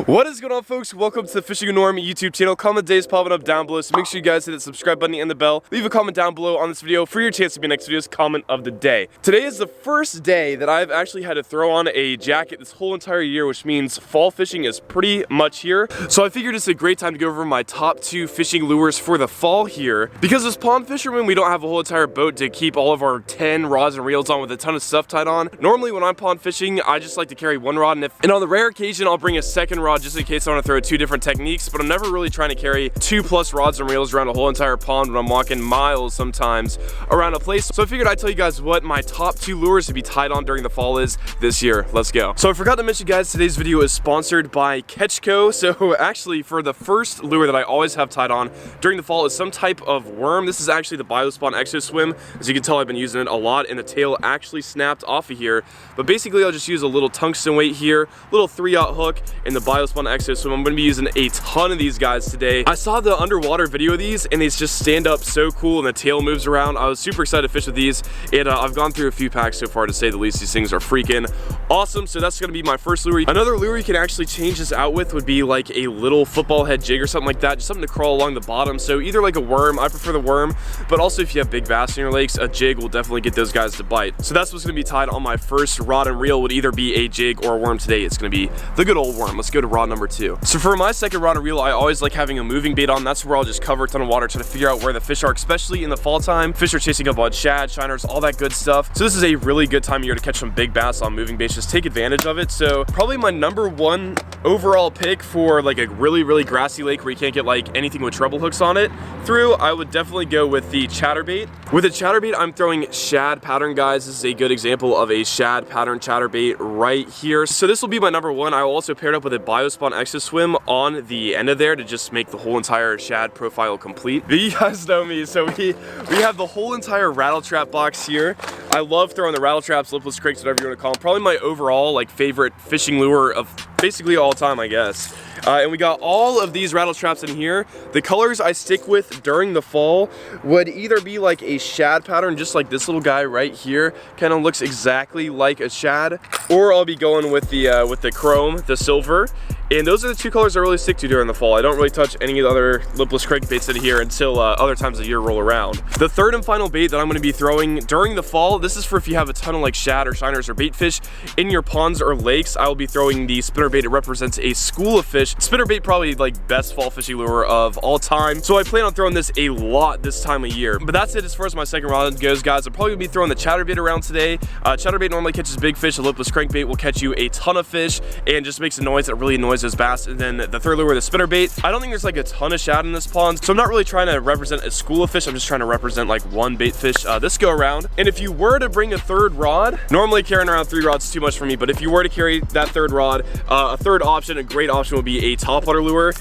What is going on, folks? Welcome to the Fishing with Norm YouTube channel. Comment days popping up down below, so make sure you guys hit the subscribe button and the bell. Leave a comment down below on this video for your chance to be next video's comment of the day. Today is the first day that I've actually had to throw on a jacket this whole entire year, which means fall fishing is pretty much here. So I figured it's a great time to go over my top 2 fishing lures for the fall here. Because as pond fishermen, we don't have a whole entire boat to keep all of our 10 rods and reels on with a ton of stuff tied on. Normally when I'm pond fishing, I just like to carry one rod, and on the rare occasion, I'll bring a second rod just in case I want to throw 2 different techniques, but I'm never really trying to carry 2+ rods and reels around a whole entire pond when I'm walking miles sometimes around a place. So I figured I'd tell you guys what my top 2 lures to be tied on during the fall is this year. Let's go. So I forgot to mention, guys, today's video is sponsored by Catchco. So actually, for the first lure that I always have tied on during the fall is some type of worm. This is actually the Biospawn Exo Swim. As you can tell, I've been using it a lot, and the tail actually snapped off of here. But basically, I'll just use a little tungsten weight here, little 3/0 hook, and the Biospawn Exo Swim. I'm going to be using a ton of these guys today. I saw the underwater video of these, and they just stand up so cool, and the tail moves around. I was super excited to fish with these, and I've gone through a few packs so far, to say the least. These things are freaking awesome. So that's going to be my first lure. Another lure you can actually change this out with would be like a little football head jig or something like that, just something to crawl along the bottom. So either like a worm, I prefer the worm, but also if you have big bass in your lakes, a jig will definitely get those guys to bite. So that's what's going to be tied on my first rod and reel. Would either be a jig or a worm. Today it's going to be the good old worm. Let's go to rod number 2. So for my second rod and reel, I always like having a moving bait on. That's where I'll just cover a ton of water, try to figure out where the fish are, especially in the fall time. Fish are chasing up on shad, shiners, all that good stuff. So this is a really good time of year to catch some big bass on moving baits. Just take advantage of it. So probably my number 1 overall pick for like a really grassy lake where you can't get like anything with treble hooks on it through, I would definitely go with the chatterbait. With a chatterbait, I'm throwing shad pattern, guys. This is a good example of a shad pattern chatterbait right here. So this will be my number 1. I will also pair it up with a Biospawn Exo Swim on the end of there to just make the whole entire shad profile complete. But you guys know me, so we have the whole entire rattle trap box here. I love throwing the rattle traps, lipless cranks, whatever you want to call them. Probably my overall like favorite fishing lure of basically all time, I guess. And we got all of these rattle traps in here. The colors I stick with during the fall would either be like a shad pattern, just like this little guy right here, kind of looks exactly like a shad, or I'll be going with the chrome, the silver. And those are the 2 colors I really stick to during the fall. I don't really touch any of the other lipless crankbaits in here until other times of the year roll around. The third and final bait that I'm going to be throwing during the fall, this is for if you have a ton of like shad or shiners or bait fish in your ponds or lakes. I will be throwing the spinnerbait. It represents a school of fish. Spinnerbait probably like best fall fishing lure of all time. So I plan on throwing this a lot this time of year. But that's it as far as my second rod goes, guys. I'm probably going to be throwing the chatterbait around today. Chatterbait normally catches big fish. A lipless crankbait will catch you a ton of fish and just makes a noise that really annoys those bass. And then the third lure, the spinnerbait. I don't think there's like a ton of shad in this pond, so I'm not really trying to represent a school of fish. I'm just trying to represent like one bait fish this go around. And if you were to bring a third rod, normally carrying around 3 rods is too much for me, but if you were to carry that third rod, a third option, a great option would be a topwater lure.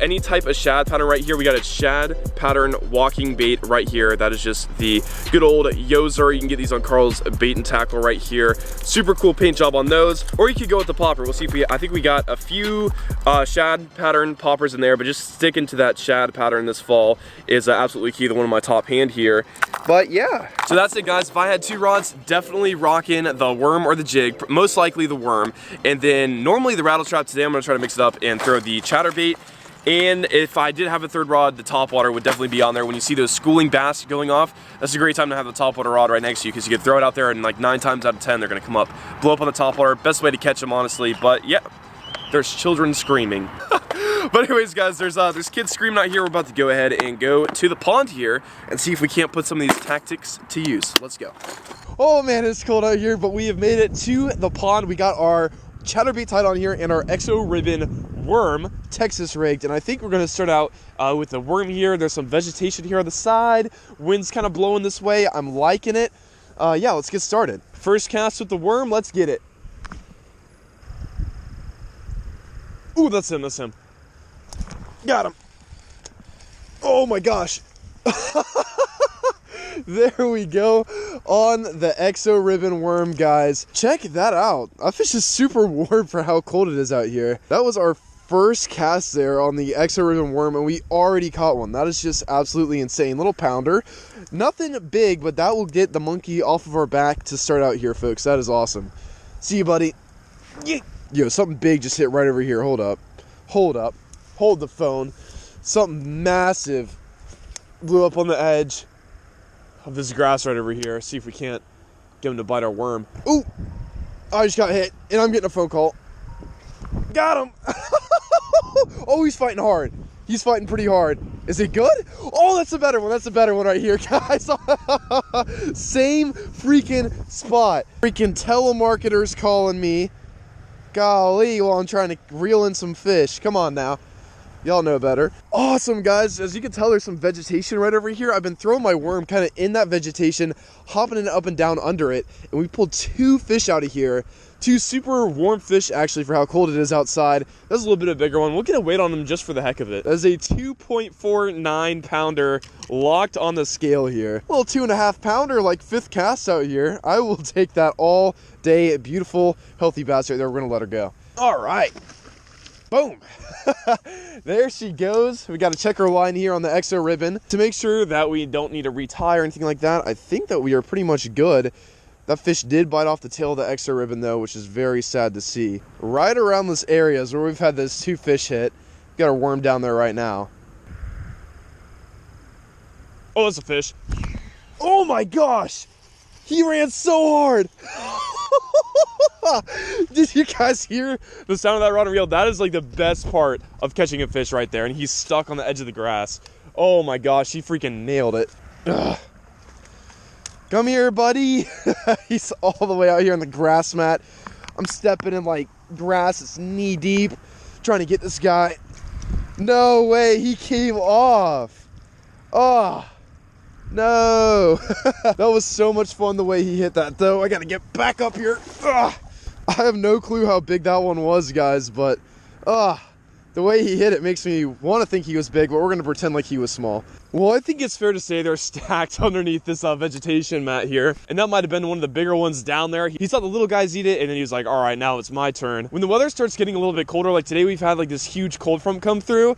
Any type of shad pattern right here. We got a shad pattern walking bait right here. That is just the good old Yoser. You can get these on Carl's Bait and Tackle right here. Super cool paint job on those. Or you could go with the popper. We'll see if I think we got a few shad pattern poppers in there, but just sticking to that shad pattern this fall is absolutely key. The one in my top hand here. But yeah, so that's it, guys. If I had 2 rods, definitely rocking the worm or the jig, most likely the worm, and then normally the rattle trap. Today I'm going to try to mix it up and throw the chatterbait. And if I did have a third rod, the topwater would definitely be on there. When you see those schooling bass going off, that's a great time to have the topwater rod right next to you, because you can throw it out there and like 9 times out of 10 they're going to come up, blow up on the topwater. Best way to catch them, honestly. But yeah, there's children screaming. But anyways, guys, there's kids screaming out here. We're about to go ahead and go to the pond here and see if we can't put some of these tactics to use. Let's go. Oh man, it's cold out here, but we have made it to the pond. We got our chatterbait tied on here and our Exo Ribbon worm Texas rigged, and I think we're going to start out with the worm here. There's some vegetation here on the side. Wind's kind of blowing this way. I'm liking it. Yeah, let's get started. First cast with the worm. Let's get it. Ooh, that's him. That's him. Got him. Oh my gosh. There we go on the Exo Ribbon worm, guys. Check that out. That fish is super warm for how cold it is out here. That was our first cast there on the Exo Ribbon worm, and we already caught one. That is just absolutely insane. Little pounder. Nothing big, but that will get the monkey off of our back to start out here, folks. That is awesome. See you, buddy. Yo, something big just hit right over here. Hold up. Hold up. Hold the phone. Something massive blew up on the edge of this grass right over here. See if we can't get him to bite our worm. Ooh! I just got hit, and I'm getting a phone call. Got him! Oh, he's fighting hard. He's fighting pretty hard. Is it good? Oh, that's a better one. That's a better one right here, guys. Same freaking spot. Freaking telemarketers calling me. Golly, while I'm trying to reel in some fish. Come on now. Y'all know better. Awesome, guys. As you can tell, there's some vegetation right over here. I've been throwing my worm kind of in that vegetation, hopping it up and down under it, and we pulled 2 fish out of here. 2 super warm fish, actually, for how cold it is outside. That's a little bit of a bigger one. We'll get a weight on them just for the heck of it. That's a 2.49 pounder locked on the scale here. A little 2.5 pounder, like 5th cast out here. I will take that all day. Beautiful, healthy bass right there. We're gonna let her go. All right. Boom. There she goes. We got to check our line here on the exo ribbon to make sure that we don't need to retie or anything like that. I think that we are pretty much good. That fish did bite off the tail of the exo ribbon though, which is very sad to see. Right around this area is where we've had those 2 fish hit. Got our worm down there right now. Oh, that's a fish. Oh my gosh! He ran so hard! Did you guys hear the sound of that rod and reel? That is like the best part of catching a fish right there, and he's stuck on the edge of the grass. Oh my gosh, he freaking nailed it. Ugh. Come here, buddy. He's all the way out here on the grass mat. I'm stepping in like grass, it's knee deep, trying to get this guy. No way, he came off. Oh, no. That was so much fun the way he hit that though. I gotta get back up here. Ugh. I have no clue how big that one was, guys, but the way he hit it makes me want to think he was big, but we're going to pretend like he was small. Well, I think it's fair to say they're stacked underneath this vegetation mat here, and that might have been one of the bigger ones down there. He saw the little guys eat it, and then he was like, all right, now it's my turn. When the weather starts getting a little bit colder, like today we've had like this huge cold front come through,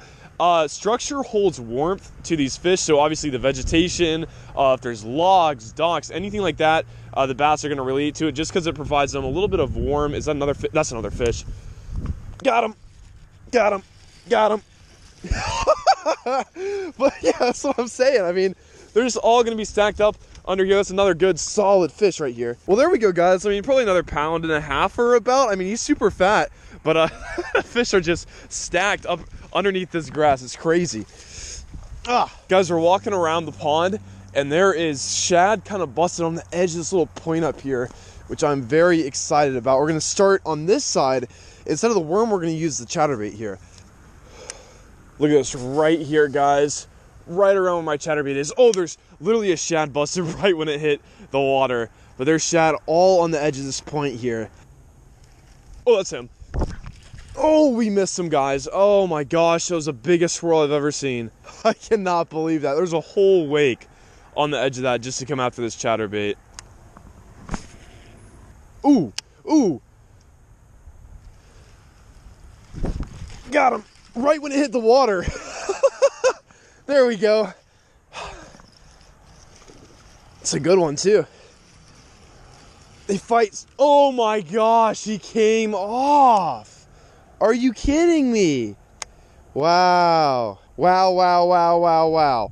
structure holds warmth to these fish, so obviously the vegetation, if there's logs, docks, anything like that, the bass are going to relate to it just because it provides them a little bit of warm. Is that another fish? That's another fish. Got him. Got him. Got him. But yeah, that's what I'm saying. I mean, they're just all going to be stacked up under here. That's another good solid fish right here. Well, there we go, guys. I mean, probably another 1.5 pounds or about. I mean, he's super fat, but fish are just stacked up underneath this grass. It's crazy. Guys, we're walking around the pond, and there is shad kind of busted on the edge of this little point up here, which I'm very excited about. We're going to start on this side. Instead of the worm, we're going to use the chatterbait here. Look at this right here, guys. Right around where my chatterbait is. Oh, there's literally a shad busted right when it hit the water. But there's shad all on the edge of this point here. Oh, that's him. Oh, we missed him, guys. Oh my gosh, that was the biggest swirl I've ever seen. I cannot believe that. There's a whole wake on the edge of that just to come after this chatterbait. Ooh, ooh. Got him. Right when it hit the water. There we go. It's a good one too. They fight. Oh my gosh, he came off. Are you kidding me? Wow. Wow, wow, wow, wow, wow.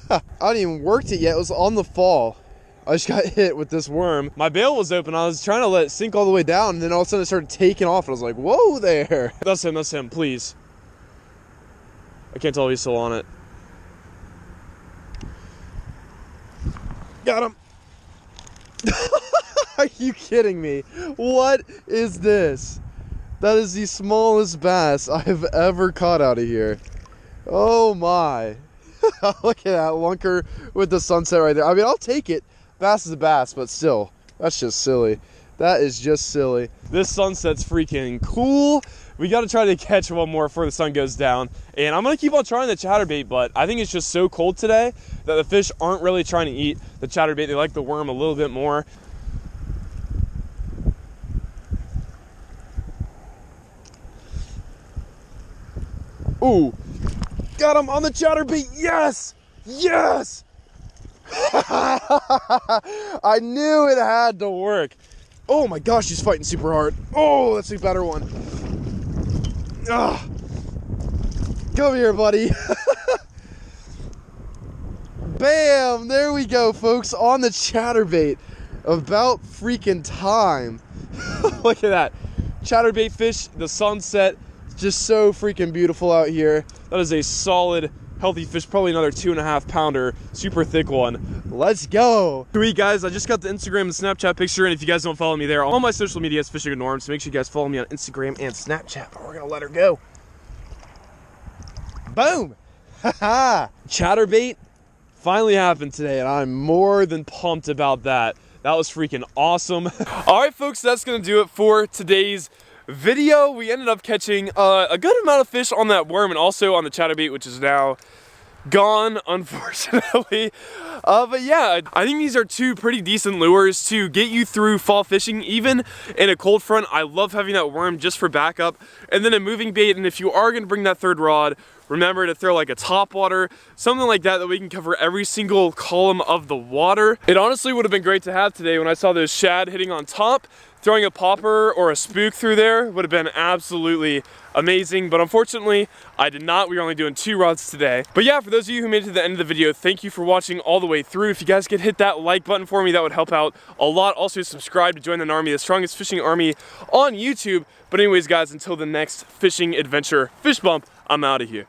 I hadn't even worked it yet. It was on the fall. I just got hit with this worm. My bail was open. I was trying to let it sink all the way down, and then all of a sudden it started taking off. And I was like, whoa there. That's him, please. I can't tell if he's still on it. Got him. Are you kidding me? What is this? That is the smallest bass I have ever caught out of here. Oh my. Look at that lunker with the sunset right there. I mean, I'll take it. Bass is a bass, but still, that's just silly. That is just silly. This sunset's freaking cool. We got to try to catch one more before the sun goes down. And I'm going to keep on trying the chatterbait, but I think it's just so cold today that the fish aren't really trying to eat the chatterbait. They like the worm a little bit more. Ooh, got him on the chatterbait. Yes, yes. I knew it had to work. Oh my gosh, he's fighting super hard. Oh, that's a better one. Come here, buddy. Bam! There we go, folks, on the chatterbait. About freaking time. Look at that. Chatterbait fish, the sunset, just so freaking beautiful out here. That is a solid, healthy fish, probably another 2.5 pounder, super thick one. Let's go. Sweet, guys, I just got the Instagram and Snapchat picture, and if you guys don't follow me there, all my social media is Fishing with Norm, so make sure you guys follow me on Instagram and Snapchat, but we're gonna let her go. Boom! Haha! Chatterbait finally happened today, and I'm more than pumped about that. That was freaking awesome. All right, folks, that's gonna do it for today's video. We ended up catching a good amount of fish on that worm and also on the chatterbait, which is now gone, unfortunately. But yeah, I think these are two pretty decent lures to get you through fall fishing, even in a cold front. I love having that worm just for backup, and then a moving bait. And if you are gonna bring that third rod, remember to throw like a top water, something like that, that we can cover every single column of the water. It honestly would have been great to have today when I saw those shad hitting on top. Throwing a popper or a spook through there would have been absolutely amazing, but unfortunately I did not. We were only doing 2 rods today. But yeah, for those of you who made it to the end of the video, thank you for watching all the way through. If you guys could hit that like button for me, that would help out a lot. Also subscribe to join the army, the strongest fishing army on YouTube. But anyways, guys, until the next fishing adventure fish bump, I'm out of here.